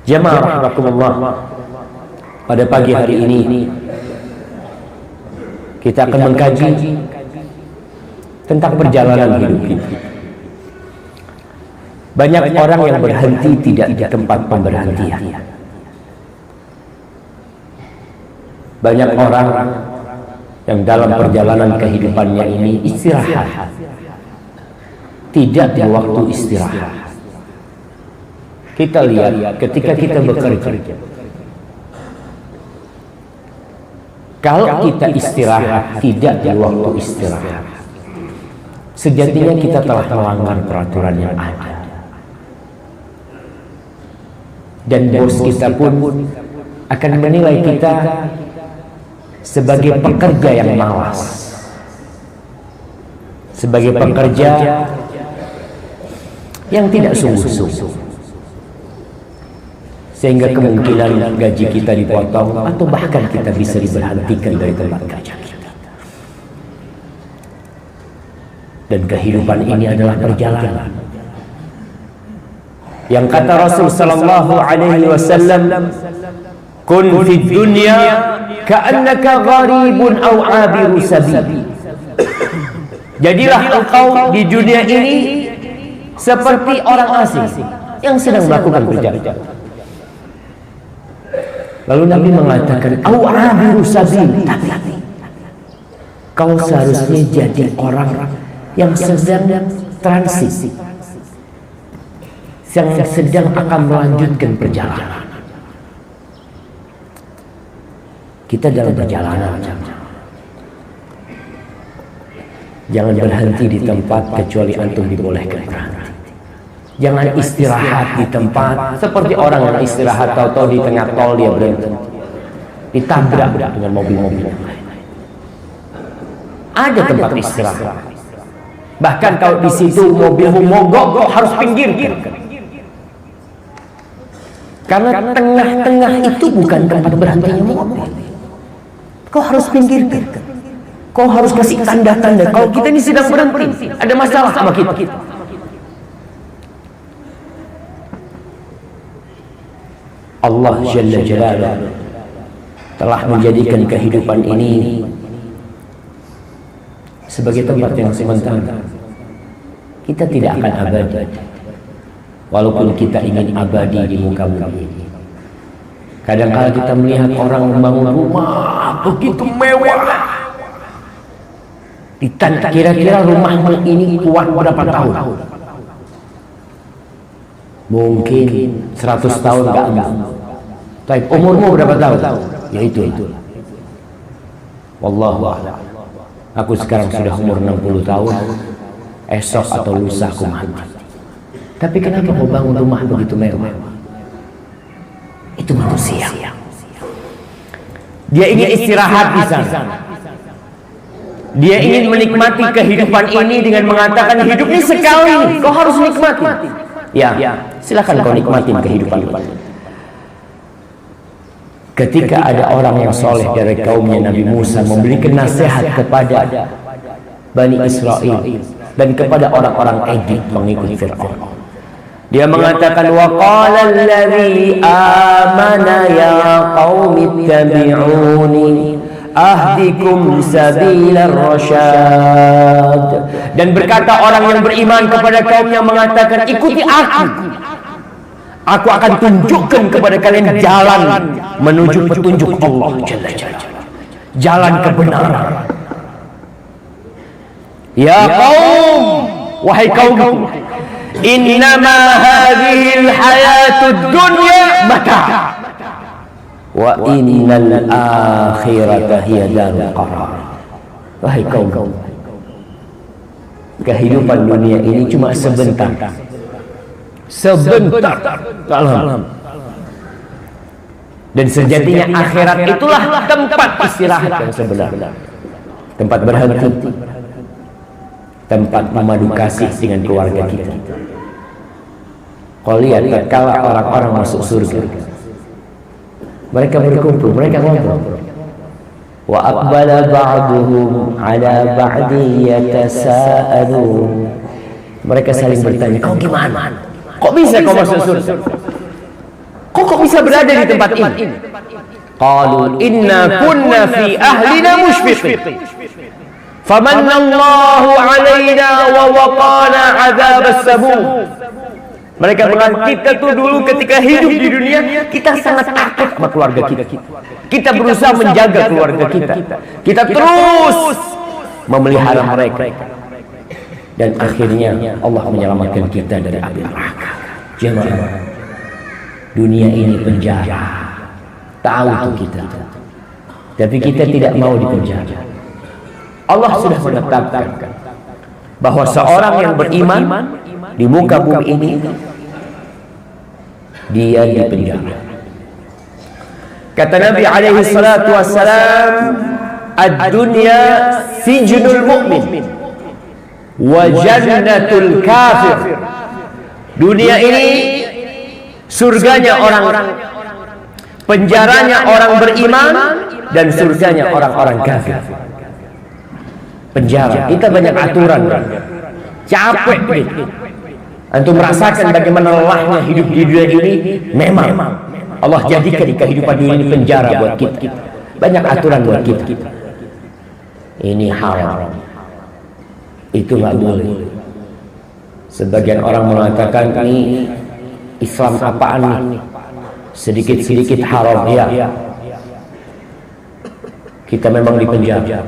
Jamaah rahimakumullah, pada pagi hari ini kita akan mengkaji tentang perjalanan hidup kita. Banyak orang yang berhenti tidak di tempat pemberhentian. Banyak orang yang dalam perjalanan kehidupannya ini istirahat, tidak di waktu istirahat. Kita lihat ketika kita bekerja, kalau kita istirahat tidak di waktu istirahat, sejatinya kita telah melanggar peraturan yang ada. Dan bos kita pun akan menilai kita sebagai pekerja yang malas, sebagai pekerja yang tidak sungguh-sungguh, sehingga kemungkinan gaji kita dipotong atau bahkan kita bisa diberhentikan dari tempat kerja kita. Dan kehidupan ini adalah perjalanan yang kata Rasul sallallahu alaihi wasallam, kun fid dunya ka'annaka gharibun aw 'abiru sabil. Jadilah engkau di dunia ini seperti orang asing yang sedang melakukan perjalanan. Lalu Nabi mengatakan, aw 'abiru sabil, tapi kau seharusnya jadi orang yang sedang transit, yang sedang akan melanjutkan perjalanan. Kita dalam perjalanan, jangan berhenti di tempat kecuali antum dibolehkan berhenti. Jangan istirahat di tempat seperti orang yang istirahat tahu-tahu di tengah tol dia berhenti, ditabrak dengan mobil-mobil yang lain. Ada tempat istirahat. Bahkan kalau di situ mobilmu mogok, kau harus pinggirkan. Karena tengah-tengah itu bukan tempat berhentinya mobil. Kau harus pinggirkan. Kau harus kasih tanda-tanda kalau kita ini sedang berhenti, ada masalah sama kita. Allah Jalla Jalaluhu telah menjadikan kehidupan ini sebagai tempat yang sementara. Kita tidak akan abadi, walaupun kita ingin abadi di muka bumi ini. Kadang-kadang kita melihat orang membangun rumah begitu mewah, ditanya kira-kira rumahmu ini kuat berapa tahun? Mungkin 100 tahun gak enggak. Tapi umurmu berapa tahun? Ya itu. Wallahu a'lam. Aku sekarang sudah umur 60 tahun. Esok atau lusa aku mati. Tapi kenapa mau bangun rumah begitu mewah? Itu manusia. Dia ingin istirahat di sana. Dia ingin menikmati kehidupan ini dengan mengatakan hidup ini sekali, kau harus nikmati. Ya, silakan kau nikmatin kehidupan ini. Ketika ada orang yang soleh dari kaumnya Nabi Musa memberikan nasihat kepada Bani Israel dan kepada orang-orang Egypt mengikut Fir'aun, dia mengatakan, wa qala alladhi amana ya qaumi ittabi'uni ahdikum sabilar rasyad. Dan berkata orang yang beriman kepada kaumnya mengatakan, ikuti aku akan tunjukkan kepada kalian jalan menuju petunjuk Allah Jalla Jalaluhu, jalan kebenaran. Ya qaum, wahai kaum, innama hadhil hayatud dunya mata wa innal akhirata hiya darul qarar. Wahai kaum, kehidupan dunia ini cuma sebentar. Dalam. Dan sejatinya akhirat itulah tempat istirahat yang sebenarnya, tempat berhenti, tempat memadu kasih dengan keluarga kita. Kau lihat tatkala orang-orang masuk surga, mereka berkumpul, mereka ngobrol. Wa aqbala ba'duhum ala ba'di yatasaalun. Mereka saling bertanya, kau gimana? Kok bisa kau masuk surga? kok bisa berada di tempat ini? Qalu inna kunna fi ahlina mushfiqin famanallahu alaina wa waqana adzabas samum. Mereka mengatakan, kita tuh dulu ketika hidup di dunia, kita sangat takut sama keluarga kita. Kita berusaha menjaga keluarga kita. Kita terus memelihara mereka. Dan akhirnya Allah menyelamatkan kita dari api neraka. Jemaah, dunia ini penjara. Tahu tuh kita. Tapi kita tidak mau dipenjara. Allah sudah menetapkan bahwa seorang yang beriman di muka bumi ini dia dipenjara. Kata Nabi alaihi salatu wassalam, ad-dunya sijnul mu'min wa jannatul kafir. Dunia ini surganya orang, penjaranya orang beriman, dan surganya orang-orang kafir. Penjara, kita banyak aturan, capek gitu. Antum merasakan bagaimana lelahnya hidup di dunia ini. Memang Allah jadikan kehidupan dunia ini penjara buat kita. Banyak aturan buat kita. Ini haram, itu nggak boleh. Sebagian orang mengatakan, ini Islam apaan nih? Sedikit-sedikit haram. Ya, kita memang dipenjara.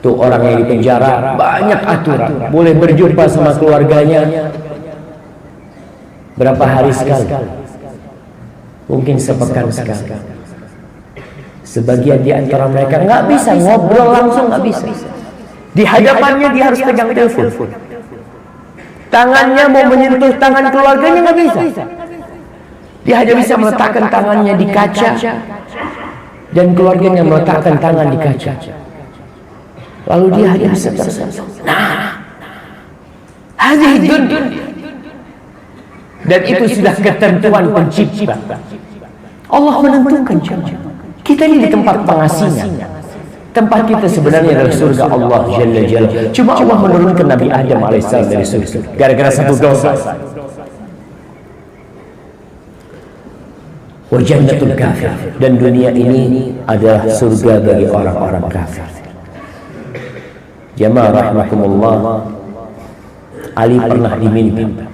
Tuh orang yang dipenjara banyak aturan. Boleh berjumpa sama keluarganya berapa hari sekali? Mungkin sepekan sekali. Sebagian di antara mereka nggak bisa ngobrol langsung, nggak bisa. Di hadapannya dia harus pegang telepon. Tangannya mau menyentuh tangan keluarganya nggak bisa. Dia hanya bisa meletakkan tangannya di kaca, dan keluarganya meletakkan tangan di kaca. Lalu dia hanya bisa tersenyum. Nah, hadhihi dunya. Dan itu sudah ketentuan pencipta. Allah menentukan jemaah. Kita ini di tempat pengasingan. Tempat kita sebenarnya adalah surga Allah Jalla Jalla. Cuma Allah menurunkan Nabi Adam alaihissalam dari surga gara-gara satu dosa. Wa jannatul kafir. Dan dunia ini adalah surga bagi orang-orang kafir. Jemaah rahimakumullah, Ali pernah diminta,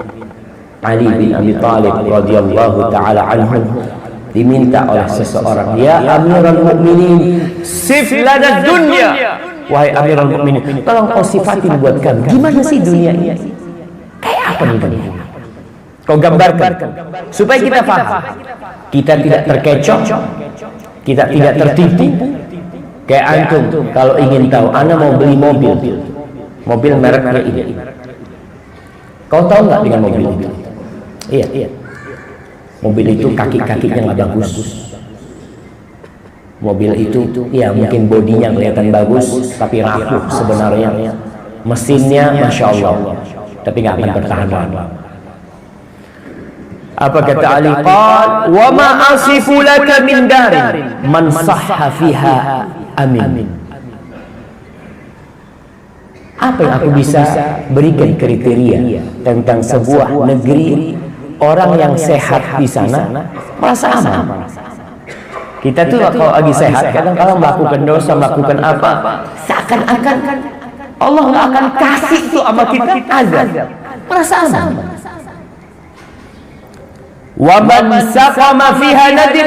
Ali bin Abi Thalib radhiyallahu taala anhu diminta oleh seseorang, ya Amirul Mukminin, sif lana dunya. Wahai Amirul Mukminin, tolong kau sifatin buat kami, gimana sih dunia ini? Kayak apa nih dunia? Kau gambarkan supaya kita paham. Kita tidak terkecoh, kita tidak tertipu. Kayak antum kalau ingin tahu, ana mau beli mobil mereknya ini. Kau tahu nggak dengan mobil itu? Iya. Mobil itu kaki-kakinya nggak bagus. Mobil itu ya mungkin bodinya kelihatan bagus, tapi rapuh sebenarnya. Mesinnya masya Allah, tapi nggak akan bertahan lama. Apa kata Ali? Qal wa ma asifu laka min darin man sahha fiha amin. Apa yang aku bisa berikan kriteria tentang sebuah negeri, orang yang sehat di sana merasa aman. Kita tuh kalau lagi sehat kadang-kadang melakukan dosa, melakukan apa, seakan-akan Allah nggak akan kasih itu sama kita azab, merasa aman. Wa man saqama fiha nadim,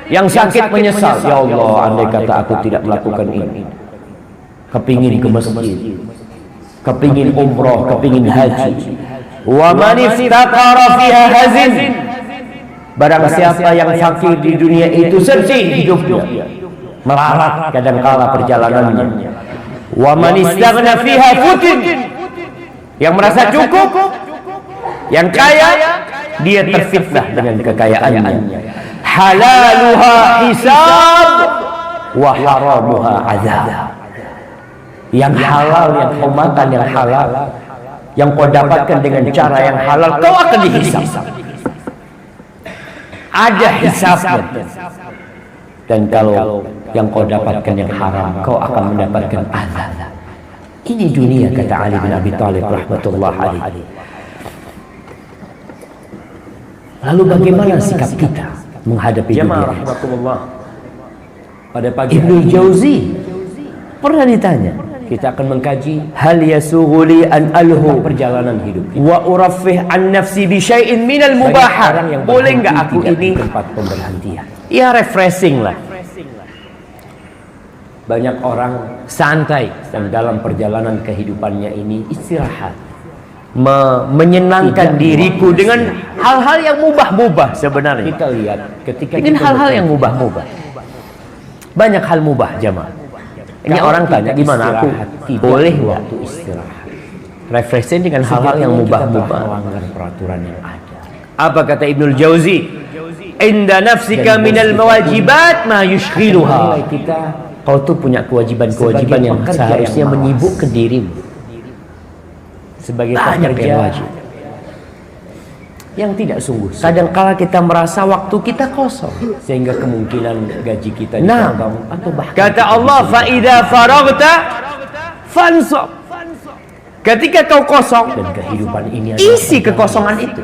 yang sakit menyesal, ya Allah andai kata aku tidak melakukan ini, kepingin ke masjid, kepingin umroh, kepingin haji. Wa man iftaqara fiha hazin, barang siapa yang fakir di dunia itu sedih hidupnya, melarat kadangkala perjalanannya. Wa man istaghna fiha futin, yang merasa cukup, yang kaya, dia terfitnah dengan kekayaannya. Halaluha hisab wa haramuha azab. Yang halal yang kau makan, yang halal yang kau dapatkan dengan cara yang halal, kau akan dihisab. Ada hisabnya. Dan kalau yang kau dapatkan yang haram, kau akan mendapatkan azab. Ini dunia, kata Ali bin Abi Thalib rahmatullah alaihi. Lalu bagaimana sikap kita? menghadapi Jamaah dunia. rahimakumullah. Pada pagi Ibnu hari Jauzi pernah ditanya, kita akan mengkaji hal yasughuli an alhu perjalanan hidup kita. wa uraffih an nafsi bi syai'in minal mubahat. Orang yang Boleh berhenti nggak aku tidak ini di tempat pemberhentian. ya refreshing lah, Banyak orang santai, dan dalam perjalanan kehidupannya ini istirahat. menyenangkan Tidak diriku waktu dengan hal-hal yang mubah-mubah sebenarnya. Kita lihat ketika Dengan kita hal-hal yang bekerja, mubah-mubah. Banyak hal mubah, jamaah. Ini kalau orang kita tanya gimana aku istirahat, tidak boleh di nggak waktu istirahat. refreshing dengan hal-hal yang Sejatinya kita mubah-mubah? telah melanggar peraturan yang ada. Apa kata Ibnul Jauzi? Inda nafsika Dan minal kita mawajibat ma Nilai yushghiluha. kita Kau tuh punya kewajiban-kewajiban sebagai yang pekerja seharusnya yang malas. menyibukkan dirimu. sebagai Banyak pekerja yang wajib. yang tidak sungguh, Kadangkala kita merasa waktu kita kosong. sehingga kemungkinan gaji kita Nah, dipotong atau bahkan kata kita Allah, bisa fa idza faraghta fansab. Ketika kau kosong, dan kehidupan ini adalah isi kekosongan itu.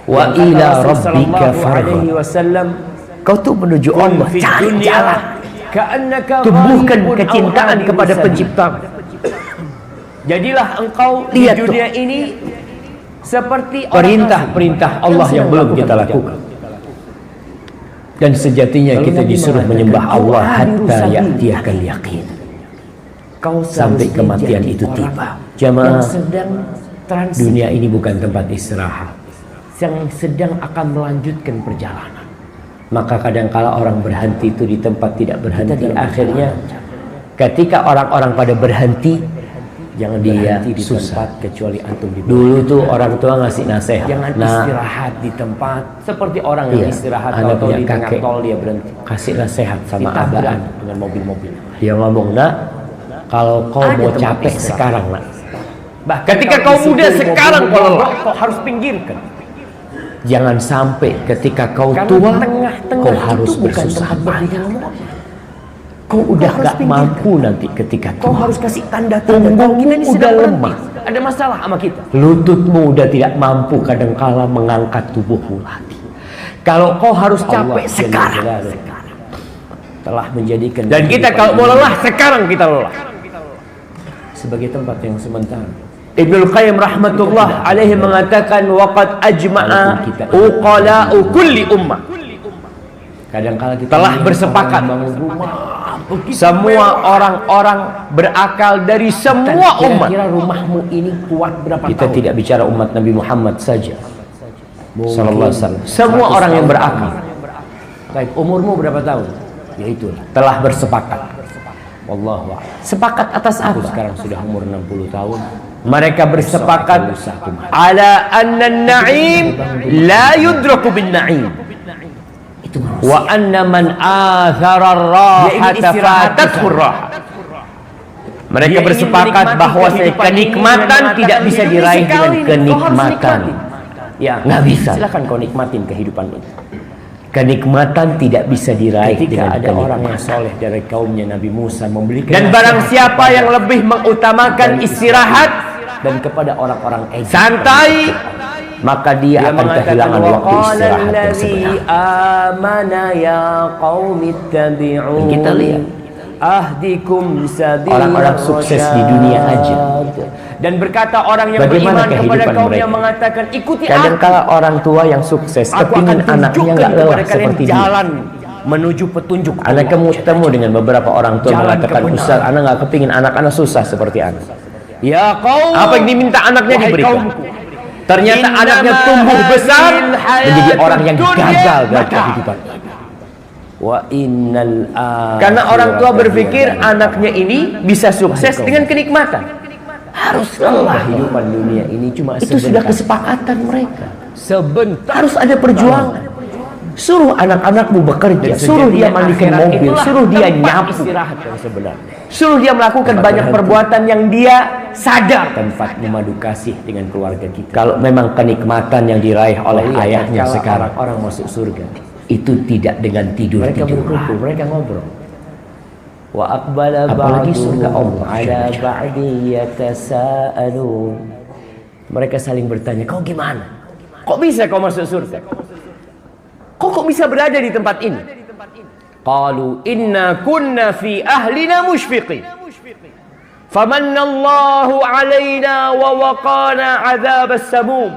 Wa Dan kata ila Rasul rabbika sallallahu alaihi farghab. wasallam, Kau tuh menuju Allah, "Kun fid cari dunya jalan. ka'annaka Tumbuhkan gharibun aw kecintaan gharibun kepada sabil." penciptamu. Jadilah engkau Lihat di dunia ini seperti orang Perintah-perintah asing Allah yang sedang belum melakukan kita perjalanan. lakukan. Dan sejatinya Lalu kita Nabi disuruh mengatakan, menyembah Allah "Kau hatta hadiru ya'tiyakal yaqin." Kau Sampai seharusnya kematian jadi itu orang tiba. yang Jamaah, sedang transit, dunia ini bukan tempat istirahat. yang sedang akan melanjutkan perjalanan. Maka kadangkala orang berhenti itu di tempat tidak berhenti. Kita dalam Akhirnya perjalanan. ketika orang-orang pada berhenti, Jangan dia berhenti di susah. tempat kecuali antum di Dulu tuh orang tua ngasih nasihat. Jangan Nah, istirahat di tempat seperti orang yang Iya, istirahat Anda kalau punya di tengah kakek. tol dia berhenti. kasih nasihat sama Ditabrak abang. dengan mobil-mobil. Dia ngomong, "Nak, kalau kau Ada mau tempat capek istirahat. sekarang, Nak. Bahkan Ketika kalau kau muda disuruh sekarang mobil kau mogok, kau harus pinggirkan. Jangan sampai ketika kau Karena tua, tengah-tengah kau itu harus bukan bersusah tempat payah. berjalan. Kau udah harus gak pinggirkan. mampu nanti ketika Kau tua. harus kasih tanda-tanda Punggungmu kalau kita ini udah sedang berhenti. lemah. Ada masalah sama kita. Lututmu udah tidak mampu kadangkala mengangkat tubuhmu lagi. Kalau kau harus capek Allah sekarang. Jalla Jalaluhu telah menjadikan Dan kita kalau mau lelah, sekarang kita lelah. sebagai tempat yang sementara. Ibnul Qayyim rahmatullah alaihi mengatakan waqad ajma'a uqala'u kulli ummah. Kadang-kala kita Telah melihat bersepakat. orang bangun rumah, Semua orang-orang berakal dari semua umat. kira-kira rumahmu ini kuat berapa Kita tahun? tidak bicara umat Nabi Muhammad saja. Mungkin Sallallahu alaihi wasallam. Semua 100 orang yang tahun. berakal Baik, umurmu berapa tahun? Ya itulah. telah bersepakat. Wallahu a'lam. Sepakat atas Aku apa? sekarang sudah umur 60 tahun. Mereka bersepakat Besok akan lusa aku mati. ala anna an-na'im la yudraku bin na'im Itu wa anna man athara Dia ar-rahata ingin istirahat fatathu di sana. ar-rahah. Mereka Dia ingin bersepakat menikmati bahwa kehidupan kenikmatan ini dengan tidak bisa mengatakan, diraih "Hidup dengan sekali nih, kau harus kenikmatan. nikmatin." Ya, Nggak bisa. Silakan kau nikmatin kehidupan itu. Kenikmatan tidak bisa diraih Ketika dengan ada orang kenikmatan. yang soleh dari kaumnya Nabi Musa memberikan Dan barang nasihat siapa kepada yang lebih mengutamakan Bani istirahat, dan kepada orang-orang Egypt, santai, maka dia akan mengatakan, kehilangan waktu "Waqala istirahat yang allazi sebenarnya. amana ya qaumi ittabi'un." Dan kita lihat ahdikum sabilar orang-orang sukses di dunia aja. Dan berkata orang yang Bagaimana beriman kepada kehidupan kaumnya mereka? mengatakan, "Ikuti aku. Kadangkala orang tua yang sukses Aku akan kepingin anaknya tunjukkan nggak kepada lelah kalian seperti dia. jalan menuju petunjuk Anak Allah." kamu ketemu dengan beberapa orang tua Jalan mengatakan, kebenaran. Ustaz, anak nggak kepingin anak-anak susah seperti anak. Ya kaum, Apa yang diminta anaknya wahai diberikan. kaumku. Ternyata Innama anaknya tumbuh besar hadhil menjadi orang yang hayatud gagal dunya dalam kehidupan. Wa innal Karena orang tua akhirata berpikir hiya darul anaknya ini bisa sukses dengan kenikmatan. Harus lelah. kehidupan dunia ini cuma Itu sudah sebentar. kesepakatan mereka. Sebentar. Harus ada perjuangan. Suruh anak-anakmu bekerja, Dan suruh dia sejatinya mandikan akhirat mobil, itulah suruh dia tempat nyapu, istirahat yang sebenarnya. suruh dia melakukan Tempat banyak berhenti. perbuatan yang dia sadar. Tempat memadu kasih dengan keluarga kita. Kalau memang kenikmatan yang diraih oleh ayahnya Kalau sekarang orang masuk surga, itu tidak dengan mereka tidur-tidur. berkumpul, mereka ngobrol. Wa aqbala Apalagi ba'duhum surga Allah, ala ba'di yatasaalun. Mereka saling bertanya, "Kau gimana? Kok bisa kau masuk surga?" Kok bisa berada di tempat ini? Qalu inna kunna fi ahlina mushfiqin. Famanna Allahu alaina wa waqana 'adzabas samum.